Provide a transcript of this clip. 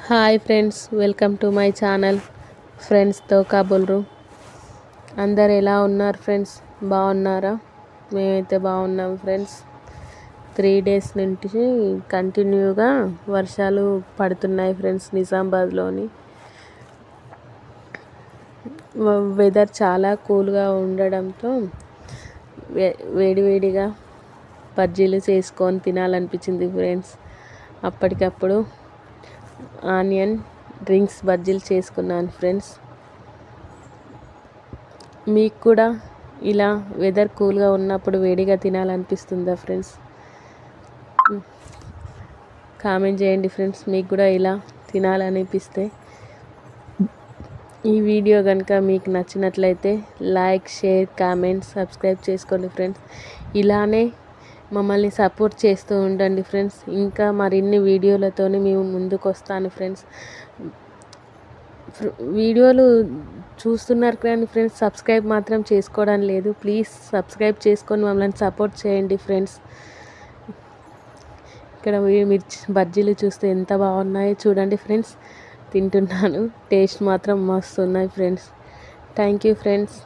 Hi friends, welcome to my channel ఫ్రెండ్స్తో కబుర్లు. అందరు ఎలా ఉన్నారు ఫ్రెండ్స్? బాగున్నారా? మేమైతే బాగున్నాం ఫ్రెండ్స్. 3 days నుంచి కంటిన్యూగా వర్షాలు పడుతున్నాయి ఫ్రెండ్స్. నిజామాబాద్లోని వెదర్ చాలా కూల్గా ఉండడంతో వేడివేడిగా బజ్జీలు చేసుకొని తినాలనిపించింది ఫ్రెండ్స్. అప్పటికప్పుడు ఆనియన్ రింగ్స్ బజ్జీలు చేసుకున్నాను ఫ్రెండ్స్. మీకు కూడా ఇలా వెదర్ కూల్గా ఉన్నప్పుడు వేడిగా తినాలనిపిస్తుందా ఫ్రెండ్స్? కామెంట్ చేయండి ఫ్రెండ్స్, మీకు కూడా ఇలా తినాలనిపిస్తే. ఈ వీడియో కనుక మీకు నచ్చినట్లయితే లైక్, షేర్, కామెంట్, సబ్స్క్రైబ్ చేసుకోండి ఫ్రెండ్స్. ఇలానే మమ్మల్ని సపోర్ట్ చేస్తూ ఉండండి ఫ్రెండ్స్. ఇంకా మరిన్ని వీడియోలతోని మేము ముందుకు వస్తాను ఫ్రెండ్స్. వీడియోలు చూస్తున్నారు కానీ ఫ్రెండ్స్, సబ్స్క్రైబ్ మాత్రం చేసుకోవడం లేదు. ప్లీజ్ సబ్స్క్రైబ్ చేసుకొని మమ్మల్ని సపోర్ట్ చేయండి ఫ్రెండ్స్. ఇక్కడ మిర్చి బజ్జీలు చూస్తే ఎంత బాగున్నాయో చూడండి ఫ్రెండ్స్. తింటున్నాను, టేస్ట్ మాత్రం మస్తు ఉన్నాయి ఫ్రెండ్స్. Thank you friends.